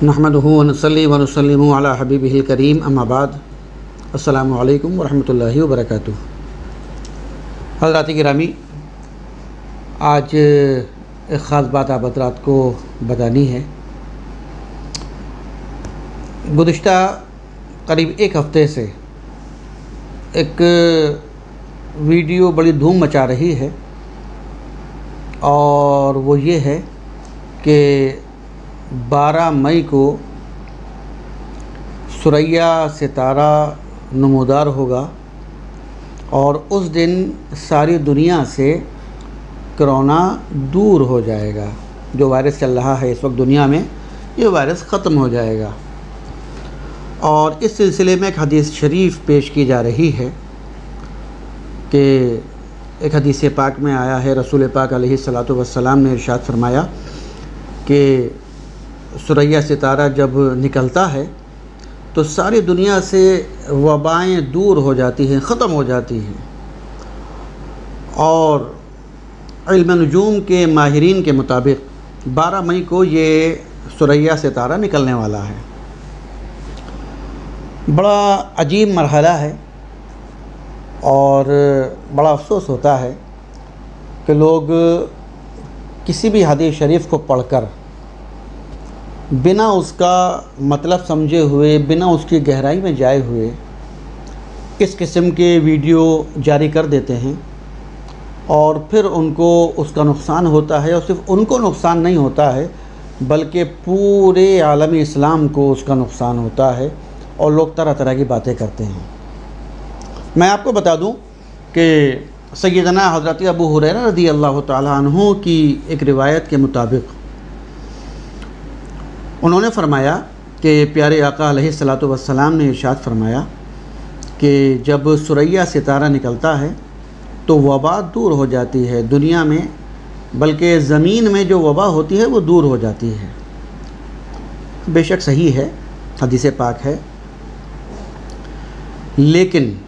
नहमदुहु व नसल्ली व नुसल्लिमु अला हबीबिहिल करीम अम्मा बाद। अस्सलामु अलैकुम व रहमतुल्लाहि व बरकातुहू। हज़रात गिरामी, आज एक ख़ास बात आप हज़रात को बतानी है। गुज़िश्ता करीब एक हफ़्ते से एक वीडियो बड़ी धूम मचा रही है और वो ये है कि 12 मई को सुरैया सितारा नमूदार होगा और उस दिन सारी दुनिया से कोरोना दूर हो जाएगा। जो वायरस चल रहा है इस वक्त दुनिया में, ये वायरस ख़त्म हो जाएगा। और इस सिलसिले में एक हदीस शरीफ पेश की जा रही है कि एक हदीस पाक में आया है, रसूल पाक अलैहिस्सलातु वस्सलाम ने इरशाद फरमाया कि सुरैया सितारा जब निकलता है तो सारी दुनिया से वबाएँ दूर हो जाती हैं, ख़त्म हो जाती हैं। और इल्म नजूम के माहिरीन के मुताबिक 12 मई को ये सुरैया सितारा निकलने वाला है। बड़ा अजीब मरहला है और बड़ा अफसोस होता है कि लोग किसी भी हदीस शरीफ को पढ़कर बिना उसका मतलब समझे हुए, बिना उसकी गहराई में जाए हुए इस किस्म के वीडियो जारी कर देते हैं और फिर उनको उसका नुकसान होता है। और सिर्फ उनको नुकसान नहीं होता है बल्कि पूरे आलम इस्लाम को उसका नुकसान होता है और लोग तरह तरह की बातें करते हैं। मैं आपको बता दूं कि सैयदना हज़रत अबू हुरैरा रज़ी अल्लाह तआला अन्हु की एक रिवायत के मुताबिक उन्होंने फ़रमाया कि प्यारे आका अलैहिस्सलातु वस्सलाम ने इरशाद फरमाया कि जब सुरैया सितारा निकलता है तो वबा दूर हो जाती है दुनिया में, बल्कि ज़मीन में जो वबा होती है वो दूर हो जाती है। बेशक सही है, हदीस पाक है, लेकिन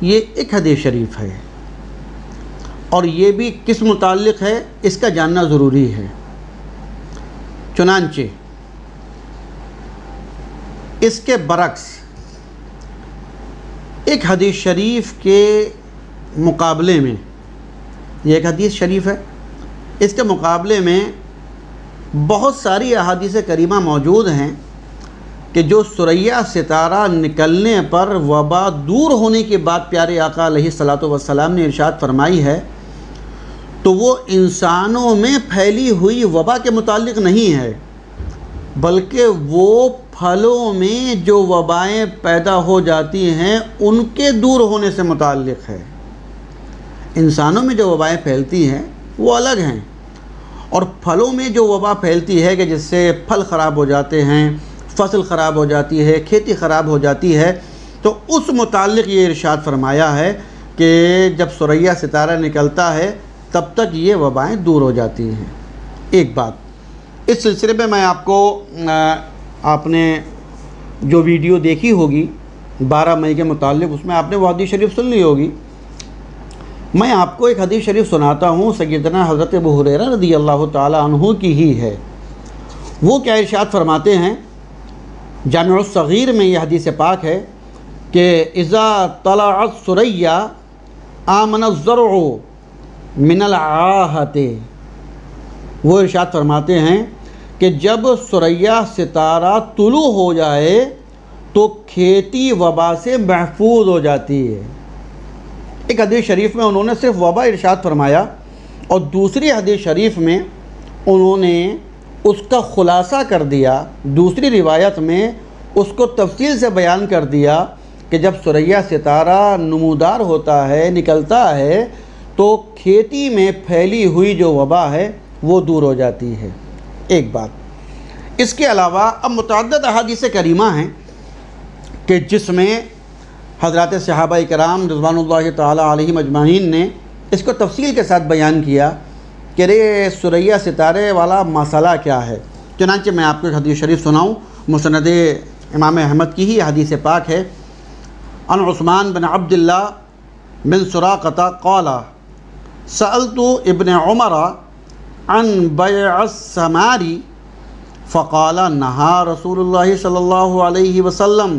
ये एक हदीस शरीफ है और ये भी किस मुताल्लिक़ है इसका जानना ज़रूरी है। चुनांचे इसके बरक्स एक हदीस शरीफ के मुकाबले में, ये एक हदीस शरीफ है, इसके मुकाबले में बहुत सारी अहादीस करीमा मौजूद हैं कि जो सुरैया सितारा निकलने पर वबा दूर होने के बाद प्यारे आका अलैहिस्सलातु वस्सलाम ने इरशाद फरमाई है, तो वो इंसानों में फैली हुई वबा के मुताल्लिक़ नहीं है, बल्कि वो फलों में जो वबाएँ पैदा हो जाती हैं उनके दूर होने से मुताल्लिक़ है। इंसानों में जो वबाएँ फैलती हैं वो अलग हैं, और फलों में जो वबा फैलती है कि जिससे फल ख़राब हो जाते हैं, फसल ख़राब हो जाती है, खेती ख़राब हो जाती है, तो उस मुताल्लिक़ ये इरशाद फरमाया है कि जब सुरैया सितारा निकलता है तब तक ये वबाएँ दूर हो जाती हैं। एक बात इस सिलसिले में मैं आपको, आपने जो वीडियो देखी होगी 12 मई के मुताल्लिक़, उसमें आपने वो हदीस शरीफ सुन ली होगी। मैं आपको एक हदीस शरीफ सुनाता हूँ, सैयदना हज़रत अबू हुरैरा रज़ी अल्लाह तआला अन्हु की ही है। वो क्या इरशाद फरमाते हैं, जामिउस सगीर में यह हदीस पाक है कि इज़ा तलअत सुरैया आमन ज़रउ मिनल आहते। वो इरशाद फरमाते हैं कि जब सुरैया सितारा तुलू हो जाए तो खेती वबा से महफूज हो जाती है। एक हदीस शरीफ में उन्होंने सिर्फ वबा इरशाद फरमाया और दूसरी हदीस शरीफ में उन्होंने उसका ख़ुलासा कर दिया, दूसरी रिवायत में उसको तफसील से बयान कर दिया कि जब सुरैया सितारा नमूदार होता है, निकलता है, तो खेती में फैली हुई जो वबा है वो दूर हो जाती है। एक बात। इसके अलावा अब मुतअद्दिद अहादीस करीमा हैं कि जिसमें हज़रात सहाबाए किराम रिज़वानुल्लाहि तआला अलैहिम अजमाइन ने इसको तफसील के साथ बयान किया कि रे सुरैया सितारे वाला मसला क्या है। चुनांचे मैं आपको एक हदीस शरीफ सुनाऊँ, मुस्नद इमाम अहमद की ही हदीस पाक है। अन उस्मान बिन अब्दुल्लाह बिन सुराक़ता क़ाला सअलतु इब्न उमर अन बैअस समारी फ़क़ाला नहा रसूलुल्लाह सल्लल्लाहु अलैहि वसल्लम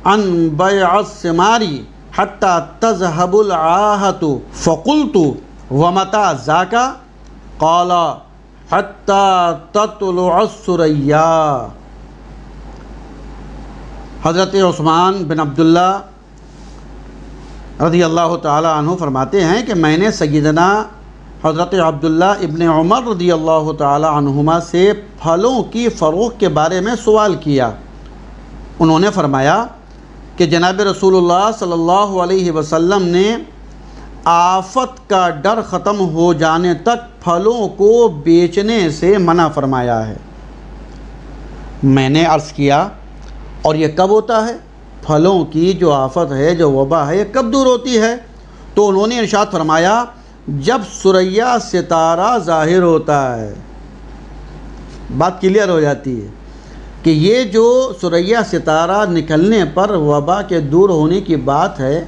अन बैअस सिमारी हत्ता तज़हबुल आहतु फ़क़ुल्तु व मता ज़ाका क़ाला हत्ता तत्लुअस सुरैया। हज़रत उस्मान बिन अब्दुल्ला रज़ी अल्लाह ताला अन्हु फरमाते हैं कि मैंने सय्यदना हज़रत अब्दुल्ला इब्न उमर रज़ी अल्लाह ताला अन्हुमा से फलों की फ़रोख्त के बारे में सवाल किया। उन्होंने फरमाया कि जनाब रसूलुल्लाह सल्लल्लाहु अलैहि वसल्लम ने आफ़त का डर ख़त्म हो जाने तक फलों को बेचने से मना फरमाया है। मैंने अर्ज़ किया और ये कब होता है? फलों की जो आफ़त है, जो वबा है, ये कब दूर होती है? तो उन्होंने इरशाद फरमाया जब सुरैया सितारा ज़ाहिर होता है। बात क्लियर हो जाती है कि ये जो सुरैया सितारा निकलने पर वबा के दूर होने की बात है,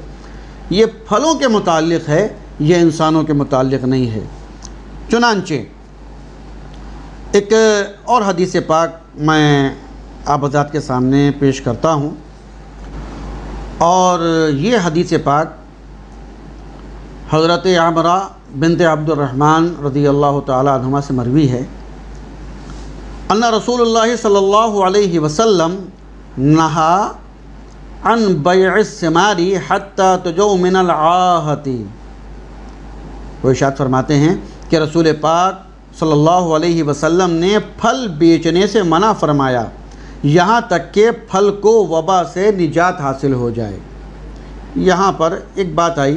ये फलों के मुताल्लिक़ है, ये इंसानों के मुताल्लिक़ नहीं है। चुनांचे एक और हदीस पाक मैं आप हज़रात के सामने पेश करता हूँ, और ये हदीस पाक हज़रत आमरा बिनत अब्दुर्रहमान रज़ियल्लाहु ताला अन्हुमा से मरवी है। अन्ना रसूलुल्लाह सल्लल्लाहु अलैहि वसल्लम नहा अन बैअस सिमारी हत्ता तुजौ मिनल आहती। वो इरशाद फरमाते हैं कि रसूल पाक सल्लल्लाहु अलैहि वसल्लम ने फल बेचने से मना फरमाया यहाँ तक कि फल को वबा से निजात हासिल हो जाए। यहाँ पर एक बात आई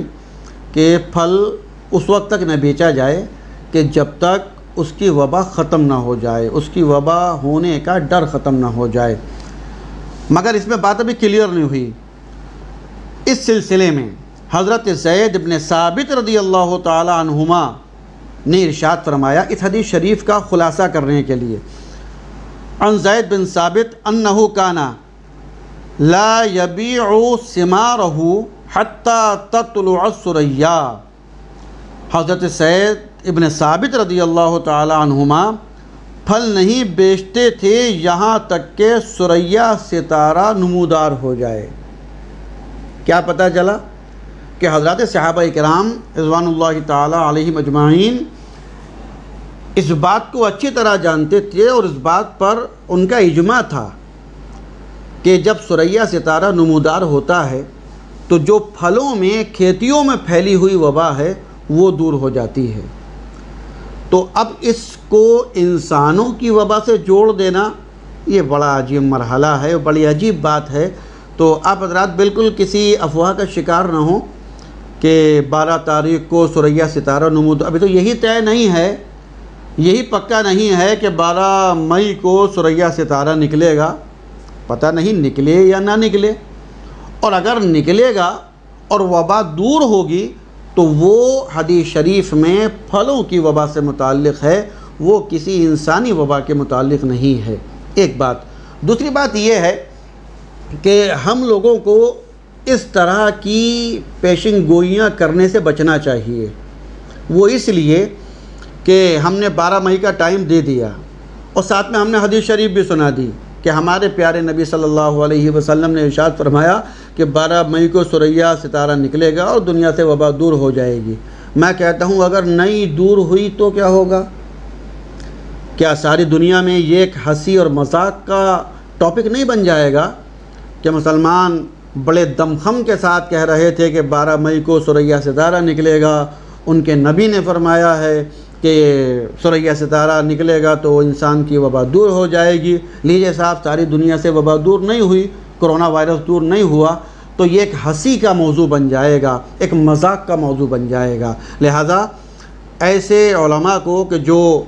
कि फल उस वक्त तक न बेचा जाए कि जब तक उसकी वबा ख़त्म ना हो जाए, उसकी वबा होने का डर ख़त्म ना हो जाए। मगर इसमें बात अभी क्लियर नहीं हुई। इस सिलसिले में हज़रत ज़ैद इब्न साबित रज़ियल्लाहु ताला अन्हुमा ने इरशाद फरमाया इस हदीस शरीफ का ख़ुलासा करने के लिए, अन ज़ैद बिन साबित अन्नहु काना ला यबीउ सिमारहु हत्ता तत्लुअस सुरैया। हज़रत ज़ैद इब्न साबित रज़ियल्लाहु ताला अन्हुमा फल नहीं बेचते थे यहाँ तक के सुरैया सितारा नमूदार हो जाए। क्या पता चला कि हज़रत सहाबा इकराम रिज़वानुल्लाहि ताला अलैहिम अजमाइन इस बात को अच्छी तरह जानते थे और इस बात पर उनका इजमा था कि जब सुरैया सितारा नमूदार होता है तो जो फलों में, खेतियों में फैली हुई वबा है वो दूर हो जाती है। तो अब इसको इंसानों की वबा से जोड़ देना ये बड़ा अजीब मरहला है, बड़ी अजीब बात है। तो आप हज़रात बिल्कुल किसी अफवाह का शिकार ना हो कि 12 तारीख़ को सुरैया सितारा नमूद, अभी तो यही तय नहीं है, यही पक्का नहीं है कि 12 मई को सुरैया सितारा निकलेगा। पता नहीं निकले या ना निकले, और अगर निकलेगा और वबा दूर होगी तो वो हदीस शरीफ में फलों की वबा से मुताल्लिक़ है, वो किसी इंसानी वबा के मुताल्लिक़ नहीं है। एक बात। दूसरी बात ये है कि हम लोगों को इस तरह की पेशिंग गोइयाँ करने से बचना चाहिए। वो इसलिए कि हमने 12 मई का टाइम दे दिया और साथ में हमने हदीस शरीफ भी सुना दी कि हमारे प्यारे नबी सल्लल्लाहु अलैहि वसल्लम ने इरशाद फरमाया कि 12 मई को सुरैया सितारा निकलेगा और दुनिया से वबा दूर हो जाएगी। मैं कहता हूँ अगर नहीं दूर हुई तो क्या होगा? क्या सारी दुनिया में ये एक हंसी और मजाक का टॉपिक नहीं बन जाएगा कि मुसलमान बड़े दमखम के साथ कह रहे थे कि 12 मई को सुरैया सितारा निकलेगा, उनके नबी ने फरमाया है कि सुरैया सितारा निकलेगा तो इंसान की वबा दूर हो जाएगी। लीजिए साहब, सारी दुनिया से वबा दूर नहीं हुई, कोरोना वायरस दूर नहीं हुआ, तो ये एक हंसी का मौजू बन जाएगा, एक मजाक का मौजू बन जाएगा। लिहाजा ऐसे उलमा को कि जो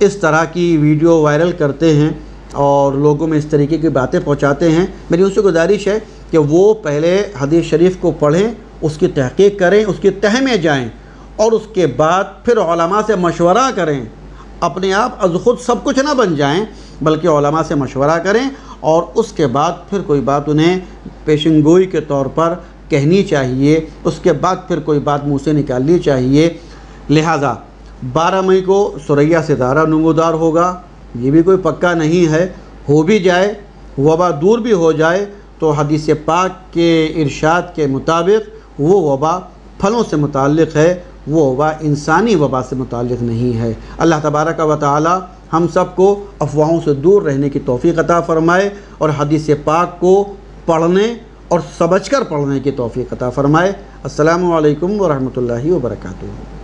इस तरह की वीडियो वायरल करते हैं और लोगों में इस तरीके की बातें पहुंचाते हैं, मेरी उनसे गुजारिश है कि वो पहले हदीस शरीफ को पढ़ें, उसकी तहक़ीक़ करें, उसकी तह में जाएँ और उसके बाद फिर उलमा से मशवरा करें। अपने आप अज़ ख़ुद सब कुछ ना बन जाएं, बल्कि उलमा से मशवरा करें और उसके बाद फिर कोई बात उन्हें पेशेंगोई के तौर पर कहनी चाहिए, उसके बाद फिर कोई बात मुँह से निकालनी चाहिए। लिहाजा 12 मई को सुरैया सितारा नमूदार होगा ये भी कोई पक्का नहीं है। हो भी जाए, वबा दूर भी हो जाए, तो हदीस पाक के इरशाद के मुताबिक वो वबा फलों से मुताल्लिक़ है, वो वबा इंसानी वबा से मुताल्लिक़ नहीं है। अल्लाह तबारक व तआला हम सब को अफवाहों से दूर रहने की तौफ़ीक़ अता फ़रमाए और हदीस पाक को पढ़ने और समझकर पढ़ने की तौफ़ीक़ अता फ़रमाए। अस्सलामु अलैकुम व रहमतुल्लाहि व बरकातुहू।